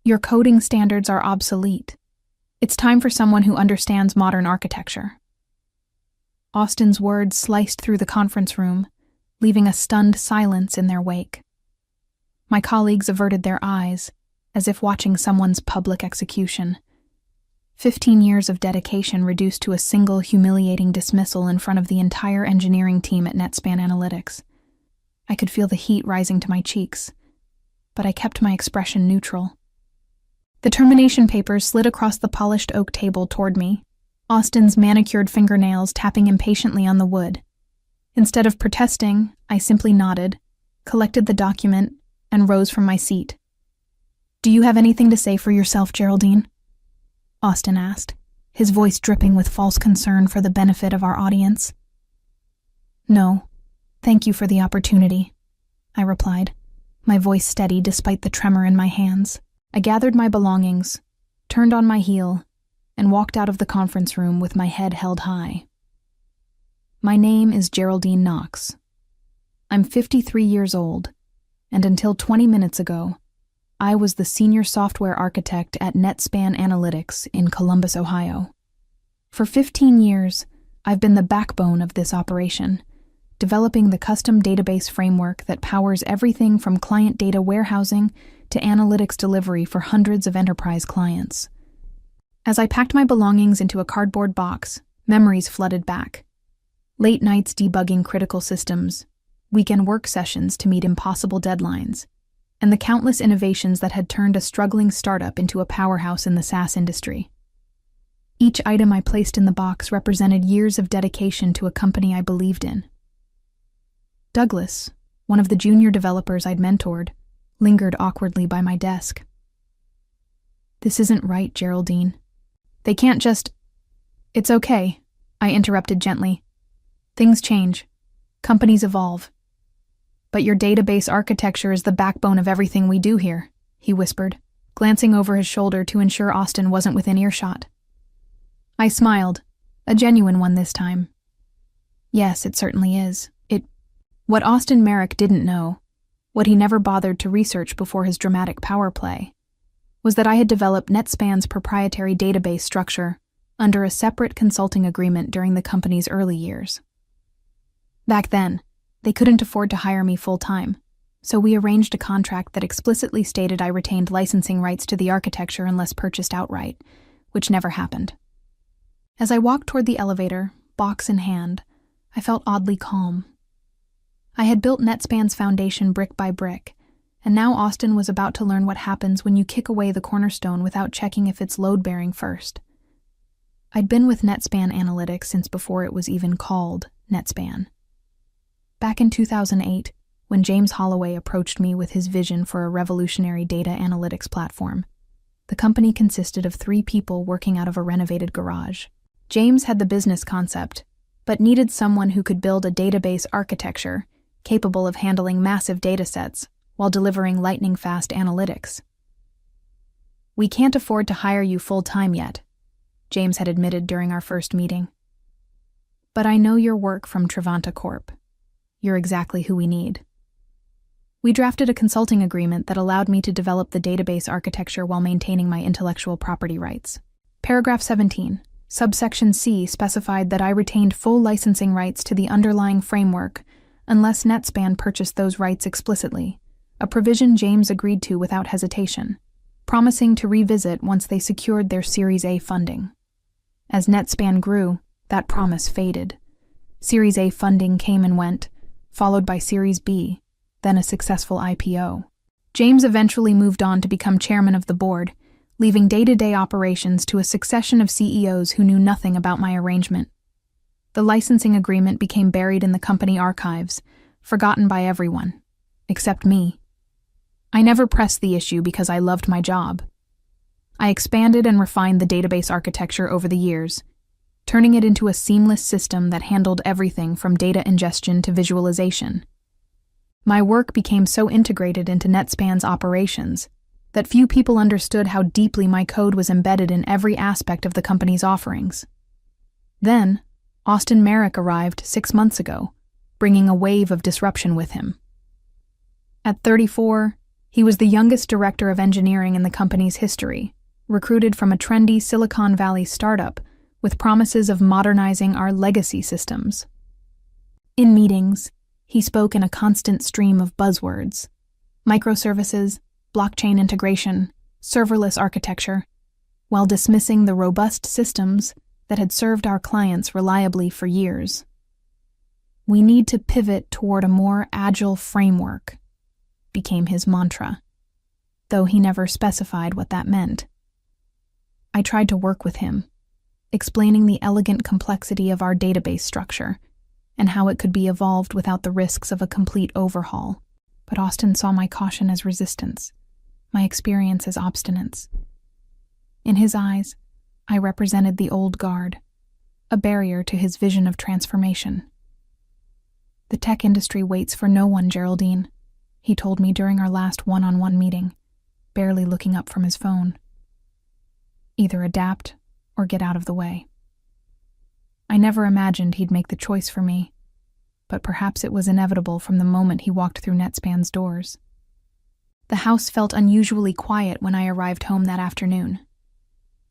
Your coding standards are obsolete. It's time for someone who understands modern architecture." Austin's words sliced through the conference room, leaving a stunned silence in their wake. My colleagues averted their eyes, as if watching someone's public execution. 15 years of dedication reduced to a single humiliating dismissal in front of the entire engineering team at NetSpan Analytics. I could feel the heat rising to my cheeks, but I kept my expression neutral. The termination papers slid across the polished oak table toward me, Austin's manicured fingernails tapping impatiently on the wood. Instead of protesting, I simply nodded, collected the document, and rose from my seat. "Do you have anything to say for yourself, Geraldine?" Austin asked, his voice dripping with false concern for the benefit of our audience. "No, thank you for the opportunity," I replied, my voice steady despite the tremor in my hands. I gathered my belongings, turned on my heel, and walked out of the conference room with my head held high. My name is Geraldine Knox. I'm 53 years old, and until 20 minutes ago, I was the senior software architect at NetSpan Analytics in Columbus, Ohio. For 15 years, I've been the backbone of this operation, developing the custom database framework that powers everything from client data warehousing to analytics delivery for hundreds of enterprise clients. As I packed my belongings into a cardboard box, memories flooded back. Late nights debugging critical systems, weekend work sessions to meet impossible deadlines, and the countless innovations that had turned a struggling startup into a powerhouse in the SaaS industry. Each item I placed in the box represented years of dedication to a company I believed in. Douglas, one of the junior developers I'd mentored, lingered awkwardly by my desk. "This isn't right, Geraldine. They can't just—" "It's okay," I interrupted gently. "Things change. Companies evolve. But your database architecture is the backbone of everything we do here," he whispered, glancing over his shoulder to ensure Austin wasn't within earshot. I smiled, a genuine one this time. "Yes, it certainly is. What Austin Merrick didn't know, what he never bothered to research before his dramatic power play, was that I had developed NetSpan's proprietary database structure under a separate consulting agreement during the company's early years. Back then, they couldn't afford to hire me full-time, so we arranged a contract that explicitly stated I retained licensing rights to the architecture unless purchased outright, which never happened. As I walked toward the elevator, box in hand, I felt oddly calm. I had built NetSpan's foundation brick by brick, and now Austin was about to learn what happens when you kick away the cornerstone without checking if it's load-bearing first. I'd been with NetSpan Analytics since before it was even called NetSpan. Back in 2008, when James Holloway approached me with his vision for a revolutionary data analytics platform, the company consisted of 3 people working out of a renovated garage. James had the business concept, but needed someone who could build a database architecture capable of handling massive datasets while delivering lightning-fast analytics. "We can't afford to hire you full-time yet," James had admitted during our first meeting. "But I know your work from Trevanta Corp. You're exactly who we need." We drafted a consulting agreement that allowed me to develop the database architecture while maintaining my intellectual property rights. Paragraph 17, subsection C specified that I retained full licensing rights to the underlying framework unless NetSpan purchased those rights explicitly, a provision James agreed to without hesitation, promising to revisit once they secured their Series A funding. As NetSpan grew, that promise faded. Series A funding came and went, followed by Series B, then a successful IPO. James eventually moved on to become chairman of the board, leaving day-to-day operations to a succession of CEOs who knew nothing about my arrangement. The licensing agreement became buried in the company archives, forgotten by everyone, except me. I never pressed the issue because I loved my job. I expanded and refined the database architecture over the years, turning it into a seamless system that handled everything from data ingestion to visualization. My work became so integrated into NetSpan's operations that few people understood how deeply my code was embedded in every aspect of the company's offerings. Then, Austin Merrick arrived 6 months ago, bringing a wave of disruption with him. At 34, He was the youngest director of engineering in the company's history, recruited from a trendy Silicon Valley startup with promises of modernizing our legacy systems. In meetings, he spoke in a constant stream of buzzwords: microservices, blockchain integration, serverless architecture, while dismissing the robust systems that had served our clients reliably for years. "We need to pivot toward a more agile framework," became his mantra, though he never specified what that meant. I tried to work with him, explaining the elegant complexity of our database structure and how it could be evolved without the risks of a complete overhaul. But Austin saw my caution as resistance, my experience as obstinance. In his eyes, I represented the old guard, a barrier to his vision of transformation. "The tech industry waits for no one, Geraldine," he told me during our last one-on-one meeting, barely looking up from his phone. "Either adapt or get out of the way." I never imagined he'd make the choice for me, but perhaps it was inevitable from the moment he walked through Netspan's doors. The house felt unusually quiet when I arrived home that afternoon.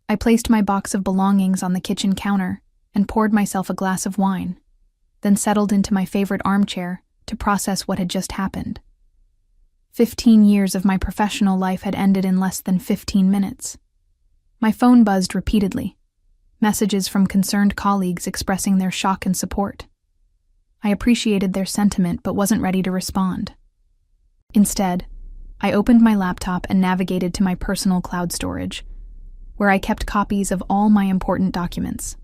I placed my box of belongings on the kitchen counter and poured myself a glass of wine, then settled into my favorite armchair to process what had just happened. 15 years of my professional life had ended in less than 15 minutes. My phone buzzed repeatedly, messages from concerned colleagues expressing their shock and support. I appreciated their sentiment but wasn't ready to respond. Instead, I opened my laptop and navigated to my personal cloud storage, where I kept copies of all my important documents.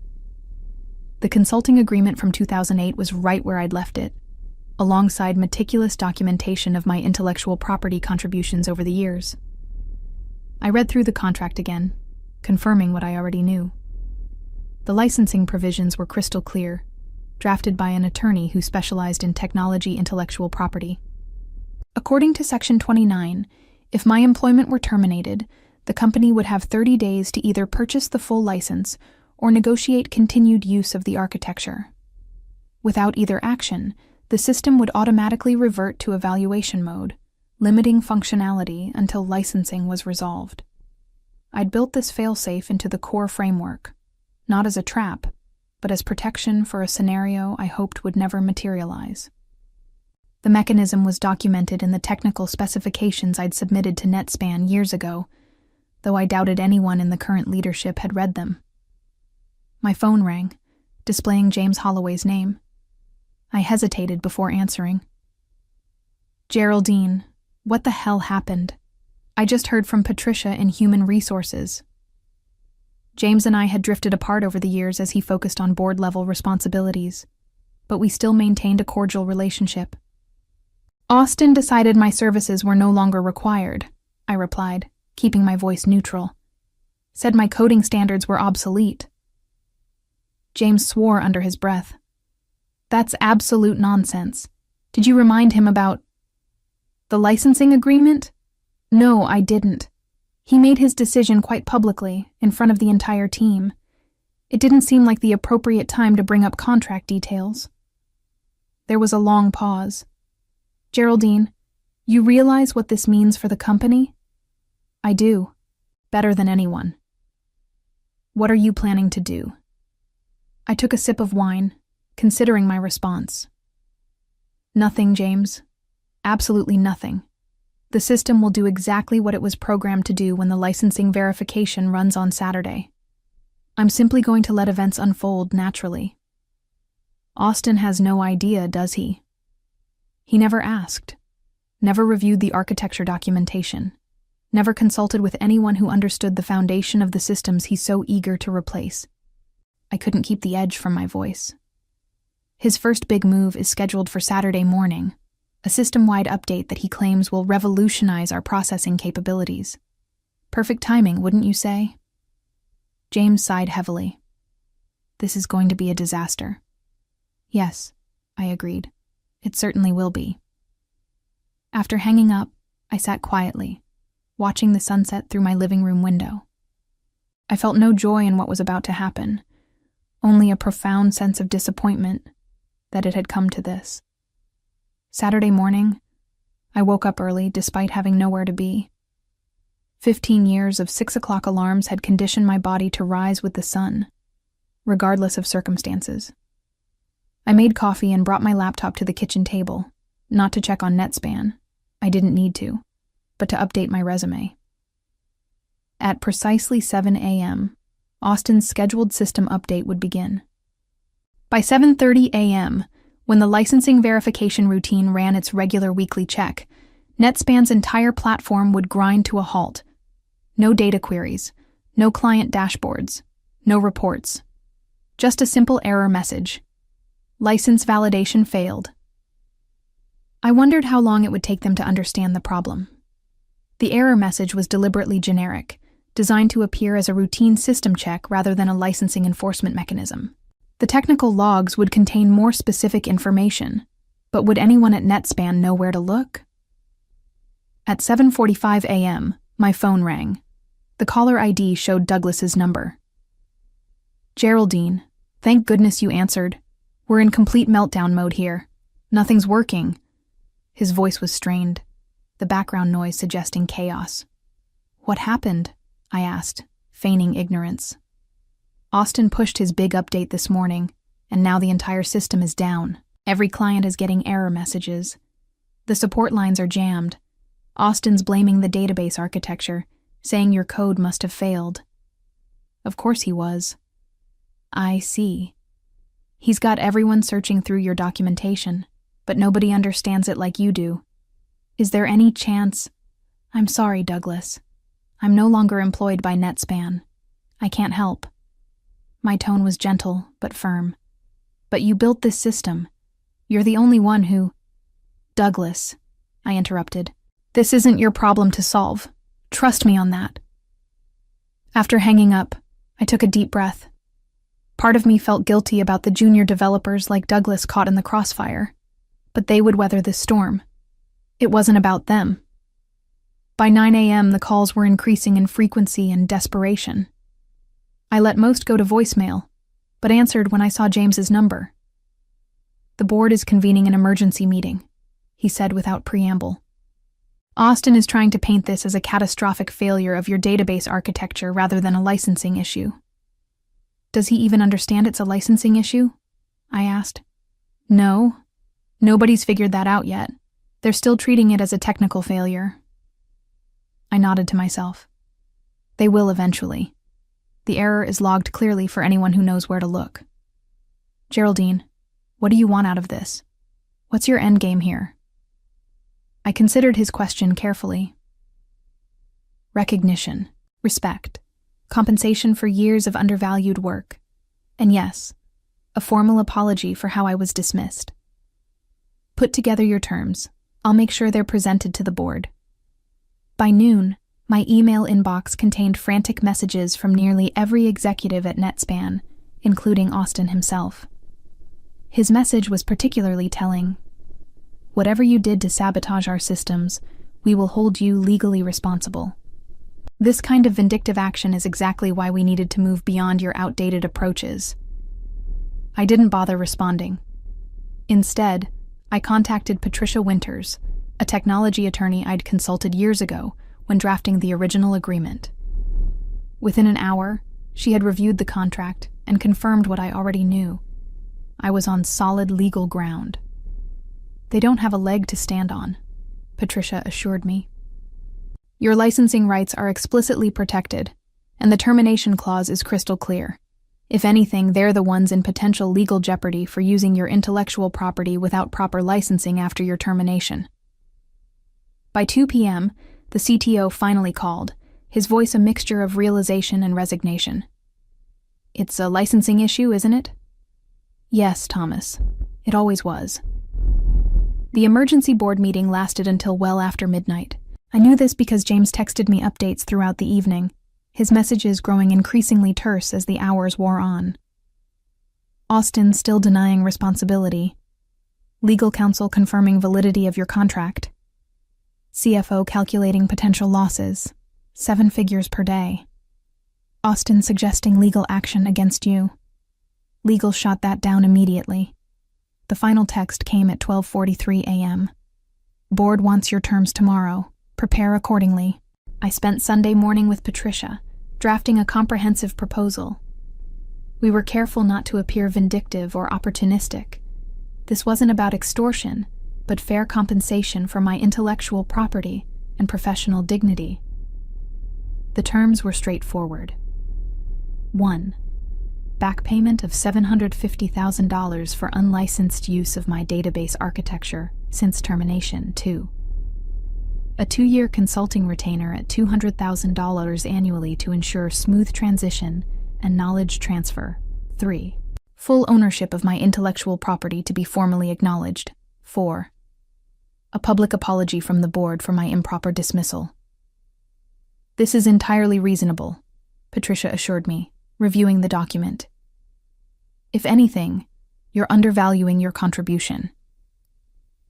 The consulting agreement from 2008 was right where I'd left it, alongside meticulous documentation of my intellectual property contributions over the years. I read through the contract again, confirming what I already knew. The licensing provisions were crystal clear, drafted by an attorney who specialized in technology intellectual property. According to Section 29, if my employment were terminated, the company would have 30 days to either purchase the full license or negotiate continued use of the architecture. Without either action, the system would automatically revert to evaluation mode, limiting functionality until licensing was resolved. I'd built this failsafe into the core framework, not as a trap, but as protection for a scenario I hoped would never materialize. The mechanism was documented in the technical specifications I'd submitted to Netspan years ago, though I doubted anyone in the current leadership had read them. My phone rang, displaying James Holloway's name. I hesitated before answering. "Geraldine, what the hell happened? I just heard from Patricia in Human Resources." James and I had drifted apart over the years as he focused on board-level responsibilities, but we still maintained a cordial relationship. "Austin decided my services were no longer required," I replied, keeping my voice neutral. "Said my coding standards were obsolete." James swore under his breath. "That's absolute nonsense. Did you remind him about the licensing agreement?" "No, I didn't. He made his decision quite publicly, in front of the entire team. It didn't seem like the appropriate time to bring up contract details." There was a long pause. "Geraldine, you realize what this means for the company?" "I do. Better than anyone." "What are you planning to do?" I took a sip of wine, considering my response. "Nothing, James. Absolutely nothing. The system will do exactly what it was programmed to do when the licensing verification runs on Saturday. I'm simply going to let events unfold naturally." "Austin has no idea, does he?" "He never asked, never reviewed the architecture documentation, never consulted with anyone who understood the foundation of the systems he's so eager to replace." I couldn't keep the edge from my voice. "His first big move is scheduled for Saturday morning, a system-wide update that he claims will revolutionize our processing capabilities. Perfect timing, wouldn't you say?" James sighed heavily. "This is going to be a disaster." "Yes," I agreed. "It certainly will be." After hanging up, I sat quietly, watching the sunset through my living room window. I felt no joy in what was about to happen, only a profound sense of disappointment that it had come to this. Saturday morning, I woke up early despite having nowhere to be. 15 years of 6 o'clock alarms had conditioned my body to rise with the sun, regardless of circumstances. I made coffee and brought my laptop to the kitchen table, not to check on NetSpan. I didn't need to, but to update my resume. At precisely 7 a.m., Austin's scheduled system update would begin. By 7:30 a.m., when the licensing verification routine ran its regular weekly check, NetSpan's entire platform would grind to a halt. No data queries, no client dashboards, no reports. Just a simple error message. License validation failed. I wondered how long it would take them to understand the problem. The error message was deliberately generic, designed to appear as a routine system check rather than a licensing enforcement mechanism. The technical logs would contain more specific information, but would anyone at NetSpan know where to look? At 7:45 a.m., my phone rang. The caller ID showed Douglas's number. "Geraldine, thank goodness you answered. We're in complete meltdown mode here. Nothing's working." His voice was strained, the background noise suggesting chaos. "What happened?" I asked, feigning ignorance. "Austin pushed his big update this morning, and now the entire system is down. Every client is getting error messages. The support lines are jammed. Austin's blaming the database architecture, saying your code must have failed." "Of course he was." "I see. He's got everyone searching through your documentation, but nobody understands it like you do. Is there any chance—" "I'm sorry, Douglas. I'm no longer employed by NetSpan. I can't help." My tone was gentle but firm. "But you built this system. You're the only one who—" "Douglas," I interrupted, "this isn't your problem to solve. Trust me on that." After hanging up, I took a deep breath. Part of me felt guilty about the junior developers like Douglas caught in the crossfire, but they would weather this storm. It wasn't about them. By 9 a.m., the calls were increasing in frequency and desperation. I let most go to voicemail, but answered when I saw James's number. "The board is convening an emergency meeting," he said without preamble. "Austin is trying to paint this as a catastrophic failure of your database architecture rather than a licensing issue." "Does he even understand it's a licensing issue?" I asked. "No. Nobody's figured that out yet. They're still treating it as a technical failure." I nodded to myself. They will eventually. The error is logged clearly for anyone who knows where to look. "Geraldine, what do you want out of this? What's your end game here?" I considered his question carefully. "Recognition, respect, compensation for years of undervalued work, and yes, a formal apology for how I was dismissed. Put together your terms. I'll make sure they're presented to the board." By noon, my email inbox contained frantic messages from nearly every executive at NetSpan, including Austin himself. His message was particularly telling. "Whatever you did to sabotage our systems, we will hold you legally responsible." This kind of vindictive action is exactly why we needed to move beyond your outdated approaches. I didn't bother responding. Instead, I contacted Patricia Winters, a technology attorney I'd consulted years ago when drafting the original agreement. Within an hour, she had reviewed the contract and confirmed what I already knew. I was on solid legal ground. "They don't have a leg to stand on," Patricia assured me. "Your licensing rights are explicitly protected, and the termination clause is crystal clear. If anything, they're the ones in potential legal jeopardy for using your intellectual property without proper licensing after your termination." By 2 p.m., the CTO finally called, his voice a mixture of realization and resignation. "It's a licensing issue, isn't it?" "Yes, Thomas. It always was." The emergency board meeting lasted until well after midnight. I knew this because James texted me updates throughout the evening, his messages growing increasingly terse as the hours wore on. Austin still denying responsibility. Legal counsel confirming validity of your contract. CFO calculating potential losses, 7 figures per day. Austin suggesting legal action against you. Legal shot that down immediately. The final text came at 12:43 a.m. Board wants your terms tomorrow. Prepare accordingly. I spent Sunday morning with Patricia, drafting a comprehensive proposal. We were careful not to appear vindictive or opportunistic. This wasn't about extortion, but fair compensation for my intellectual property and professional dignity. The terms were straightforward. 1. Back payment of $750,000 for unlicensed use of my database architecture since termination. 2. A 2-year consulting retainer at $200,000 annually to ensure smooth transition and knowledge transfer. 3. Full ownership of my intellectual property to be formally acknowledged. 4. A public apology from the board for my improper dismissal. This is entirely reasonable, Patricia assured me, reviewing the document. If anything, you're undervaluing your contribution.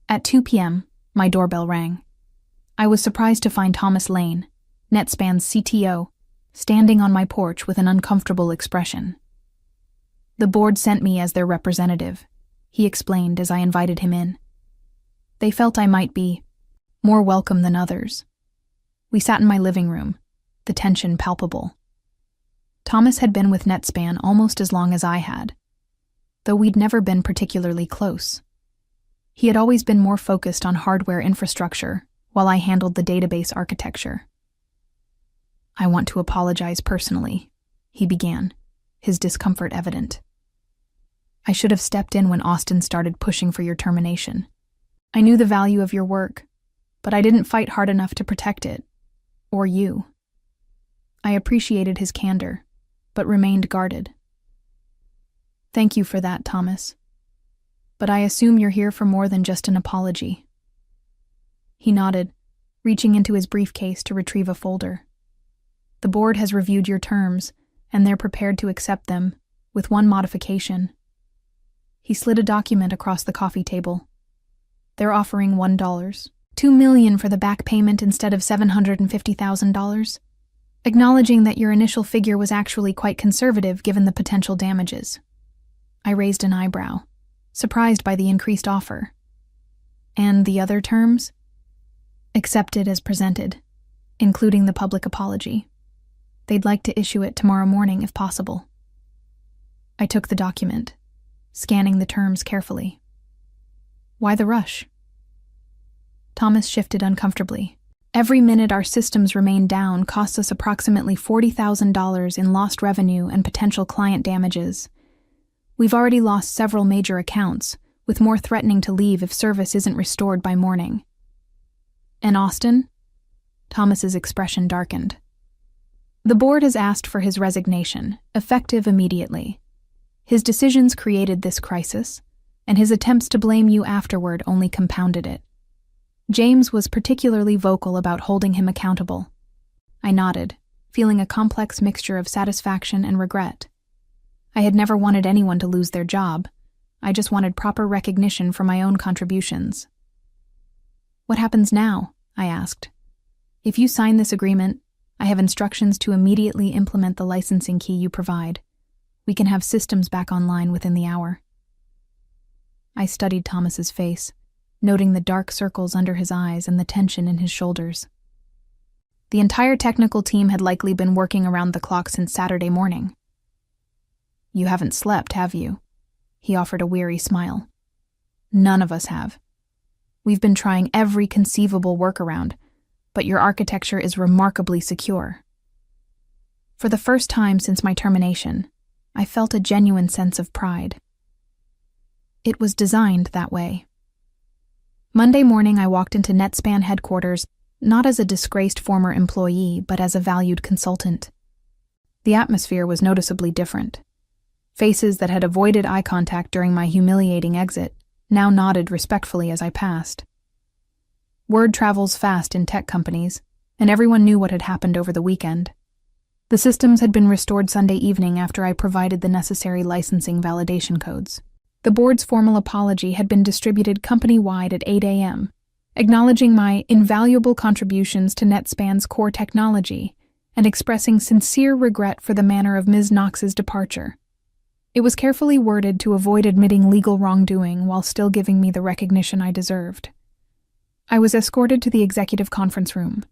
At 2 p.m., my doorbell rang. I was surprised to find Thomas Lane, NetSpan's CTO, standing on my porch with an uncomfortable expression. The board sent me as their representative, he explained as I invited him in. They felt I might be more welcome than others. We sat in my living room, the tension palpable. Thomas had been with NetSpan almost as long as I had, though we'd never been particularly close. He had always been more focused on hardware infrastructure, while I handled the database architecture. I want to apologize personally, he began, his discomfort evident. I should have stepped in when Austin started pushing for your termination. I knew the value of your work, but I didn't fight hard enough to protect it, or you. I appreciated his candor, but remained guarded. Thank you for that, Thomas. But I assume you're here for more than just an apology. He nodded, reaching into his briefcase to retrieve a folder. The board has reviewed your terms, and they're prepared to accept them, with one modification. He slid a document across the coffee table. They're offering $1, $2 million for the back payment instead of $750,000, acknowledging that your initial figure was actually quite conservative given the potential damages. I raised an eyebrow, surprised by the increased offer. And the other terms? Accepted as presented, including the public apology. They'd like to issue it tomorrow morning if possible. I took the document, scanning the terms carefully. Why the rush? Thomas shifted uncomfortably. Every minute our systems remained down costs us approximately $40,000 in lost revenue and potential client damages. We've already lost several major accounts, with more threatening to leave if service isn't restored by morning. And Austin? Thomas's expression darkened. The board has asked for his resignation, effective immediately. His decisions created this crisis, and his attempts to blame you afterward only compounded it. James was particularly vocal about holding him accountable. I nodded, feeling a complex mixture of satisfaction and regret. I had never wanted anyone to lose their job. I just wanted proper recognition for my own contributions. What happens now? I asked. If you sign this agreement, I have instructions to immediately implement the licensing key you provide. We can have systems back online within the hour. I studied Thomas's face, noting the dark circles under his eyes and the tension in his shoulders. The entire technical team had likely been working around the clock since Saturday morning. You haven't slept, have you? He offered a weary smile. None of us have. We've been trying every conceivable workaround, but your architecture is remarkably secure. For the first time since my termination, I felt a genuine sense of pride. It was designed that way. Monday morning, I walked into NetSpan headquarters, not as a disgraced former employee, but as a valued consultant. The atmosphere was noticeably different. Faces that had avoided eye contact during my humiliating exit now nodded respectfully as I passed. Word travels fast in tech companies, and everyone knew what had happened over the weekend. The systems had been restored Sunday evening after I provided the necessary licensing validation codes. The board's formal apology had been distributed company-wide at 8 a.m., acknowledging my invaluable contributions to NetSpan's core technology and expressing sincere regret for the manner of Ms. Knox's departure. It was carefully worded to avoid admitting legal wrongdoing while still giving me the recognition I deserved. I was escorted to the executive conference room,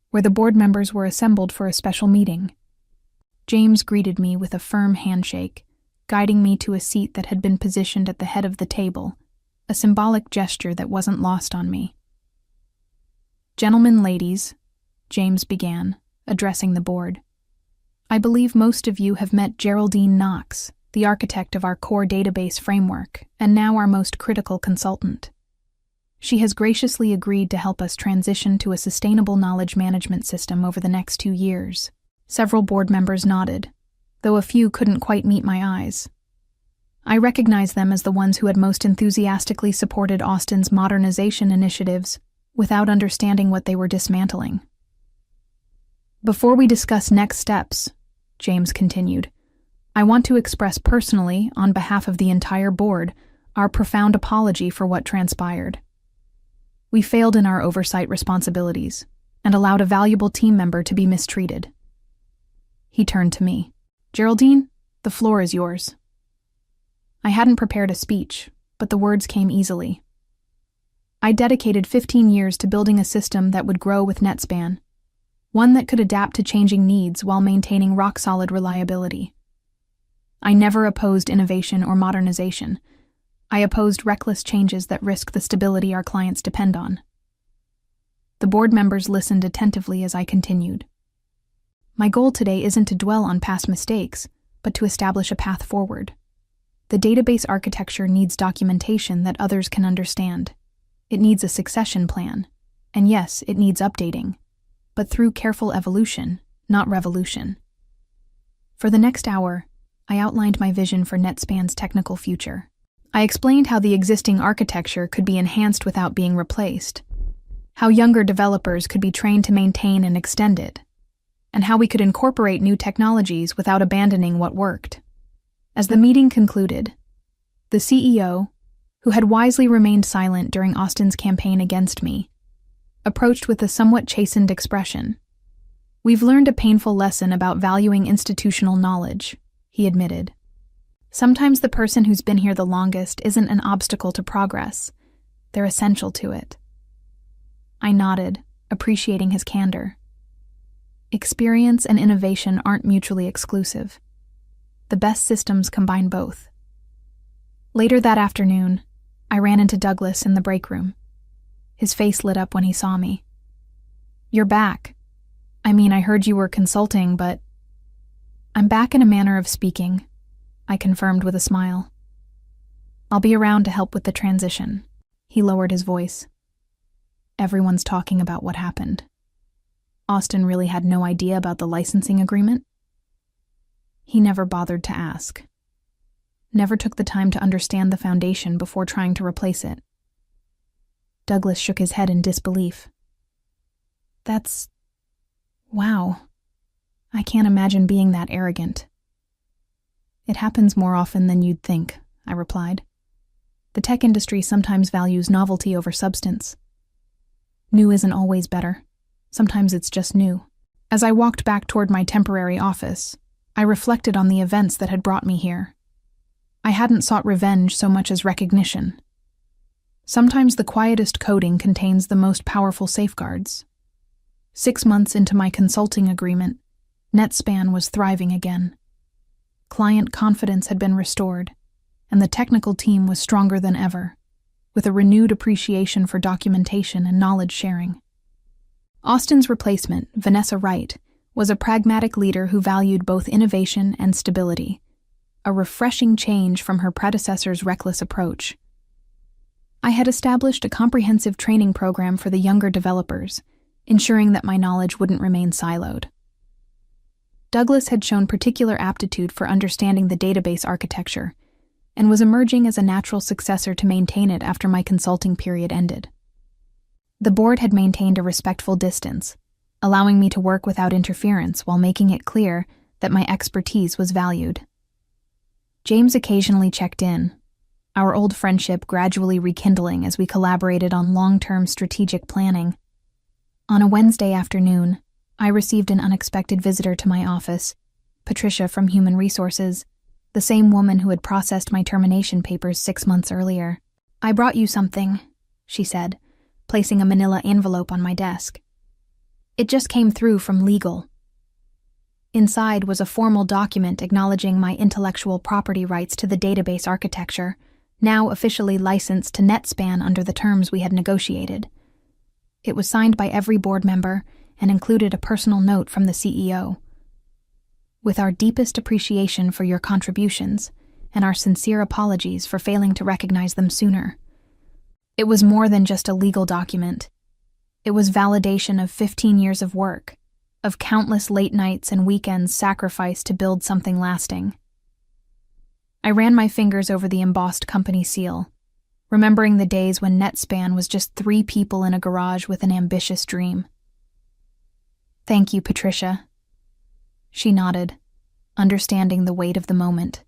where the board members were assembled for a special meeting. James greeted me with a firm handshake, guiding me to a seat that had been positioned at the head of the table, a symbolic gesture that wasn't lost on me. "Gentlemen, ladies," James began, addressing the board. "I believe most of you have met Geraldine Knox, the architect of our core database framework, and now our most critical consultant. She has graciously agreed to help us transition to a sustainable knowledge management system over the next 2 years." Several board members nodded, though a few couldn't quite meet my eyes. I recognized them as the ones who had most enthusiastically supported Austin's modernization initiatives without understanding what they were dismantling. "Before we discuss next steps," James continued, "I want to express personally, on behalf of the entire board, our profound apology for what transpired. We failed in our oversight responsibilities and allowed a valuable team member to be mistreated." He turned to me. "Geraldine, the floor is yours." I hadn't prepared a speech, but the words came easily. I dedicated 15 years to building a system that would grow with NetSpan, one that could adapt to changing needs while maintaining rock-solid reliability. I never opposed innovation or modernization. I opposed reckless changes that risk the stability our clients depend on. The board members listened attentively as I continued. "My goal today isn't to dwell on past mistakes, but to establish a path forward. The database architecture needs documentation that others can understand. It needs a succession plan. And yes, it needs updating, but through careful evolution, not revolution." For the next hour, I outlined my vision for NetSpan's technical future. I explained how the existing architecture could be enhanced without being replaced, how younger developers could be trained to maintain and extend it, and how we could incorporate new technologies without abandoning what worked. As the meeting concluded, the CEO, who had wisely remained silent during Austin's campaign against me, approached with a somewhat chastened expression. "We've learned a painful lesson about valuing institutional knowledge," he admitted. "Sometimes the person who's been here the longest isn't an obstacle to progress. They're essential to it." I nodded, appreciating his candor. Experience and innovation aren't mutually exclusive. The best systems combine both. Later that afternoon, I ran into Douglas in the break room. His face lit up when he saw me. "You're back. I mean, I heard you were consulting, but—" "I'm back in a manner of speaking," I confirmed with a smile. "I'll be around to help with the transition." He lowered his voice. "Everyone's talking about what happened. Austin really had no idea about the licensing agreement?" He never bothered to ask. Never took the time to understand the foundation before trying to replace it. Douglas shook his head in disbelief. Wow. I can't imagine being that arrogant." "It happens more often than you'd think," I replied. "The tech industry sometimes values novelty over substance. New isn't always better. Sometimes it's just new." As I walked back toward my temporary office, I reflected on the events that had brought me here. I hadn't sought revenge so much as recognition. Sometimes the quietest coding contains the most powerful safeguards. 6 months into my consulting agreement, NetSpan was thriving again. Client confidence had been restored, and the technical team was stronger than ever, with a renewed appreciation for documentation and knowledge sharing. Austin's replacement, Vanessa Wright, was a pragmatic leader who valued both innovation and stability, a refreshing change from her predecessor's reckless approach. I had established a comprehensive training program for the younger developers, ensuring that my knowledge wouldn't remain siloed. Douglas had shown particular aptitude for understanding the database architecture and was emerging as a natural successor to maintain it after my consulting period ended. The board had maintained a respectful distance, allowing me to work without interference while making it clear that my expertise was valued. James occasionally checked in, our old friendship gradually rekindling as we collaborated on long-term strategic planning. On a Wednesday afternoon, I received an unexpected visitor to my office, Patricia from Human Resources, the same woman who had processed my termination papers 6 months earlier. "I brought you something," she said, placing a manila envelope on my desk. It just came through from legal. Inside was a formal document acknowledging my intellectual property rights to the database architecture, now officially licensed to NetSpan under the terms we had negotiated. It was signed by every board member and included a personal note from the CEO. With our deepest appreciation for your contributions and our sincere apologies for failing to recognize them sooner. It was more than just a legal document. It was validation of 15 years of work, of countless late nights and weekends sacrificed to build something lasting. I ran my fingers over the embossed company seal, remembering the days when NetSpan was just 3 people in a garage with an ambitious dream. Thank you, Patricia. She nodded, understanding the weight of the moment.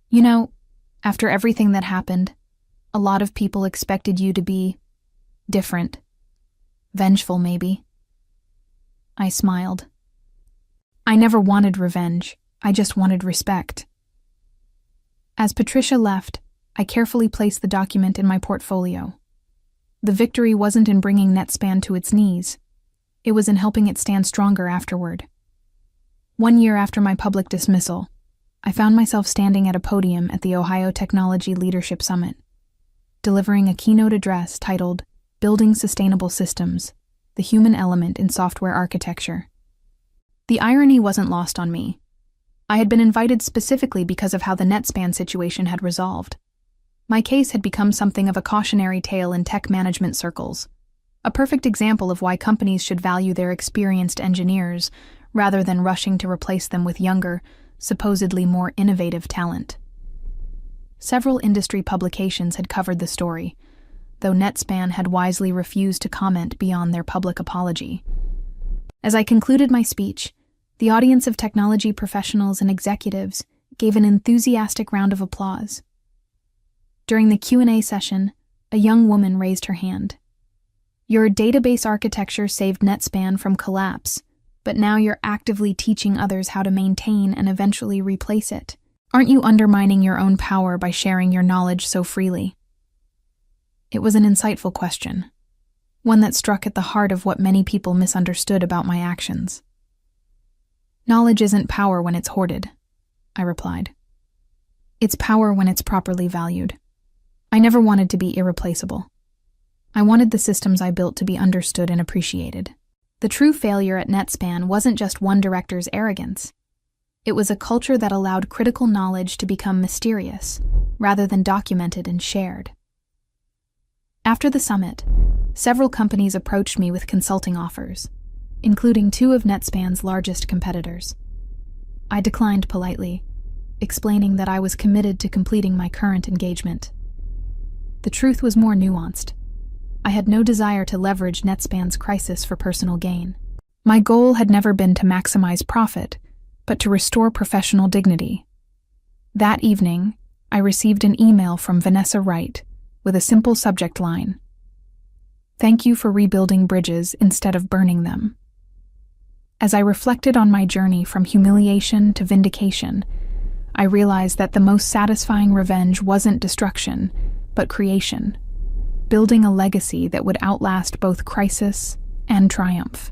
You know, after everything that happened, a lot of people expected you to be different. Vengeful, maybe. I smiled. I never wanted revenge. I just wanted respect. As Patricia left, I carefully placed the document in my portfolio. The victory wasn't in bringing NetSpan to its knees. It was in helping it stand stronger afterward. 1 year after my public dismissal, I found myself standing at a podium at the Ohio Technology Leadership Summit, delivering a keynote address titled Building Sustainable Systems, the Human Element in Software Architecture. The irony wasn't lost on me. I had been invited specifically because of how the NetSpan situation had resolved. My case had become something of a cautionary tale in tech management circles, a perfect example of why companies should value their experienced engineers rather than rushing to replace them with younger, supposedly more innovative talent. Several industry publications had covered the story, though NetSpan had wisely refused to comment beyond their public apology. As I concluded my speech, the audience of technology professionals and executives gave an enthusiastic round of applause. During the Q&A session, a young woman raised her hand. Your database architecture saved NetSpan from collapse, but now you're actively teaching others how to maintain and eventually replace it. Aren't you undermining your own power by sharing your knowledge so freely? It was an insightful question, one that struck at the heart of what many people misunderstood about my actions. Knowledge isn't power when it's hoarded, I replied. It's power when it's properly valued. I never wanted to be irreplaceable. I wanted the systems I built to be understood and appreciated. The true failure at NetSpan wasn't just one director's arrogance. It was a culture that allowed critical knowledge to become mysterious, rather than documented and shared. After the summit, several companies approached me with consulting offers, including 2 of NetSpan's largest competitors. I declined politely, explaining that I was committed to completing my current engagement. The truth was more nuanced. I had no desire to leverage NetSpan's crisis for personal gain. My goal had never been to maximize profit, but to restore professional dignity. That evening, I received an email from Vanessa Wright with a simple subject line: "Thank you for rebuilding bridges instead of burning them." As I reflected on my journey from humiliation to vindication, I realized that the most satisfying revenge wasn't destruction, but creation, building a legacy that would outlast both crisis and triumph.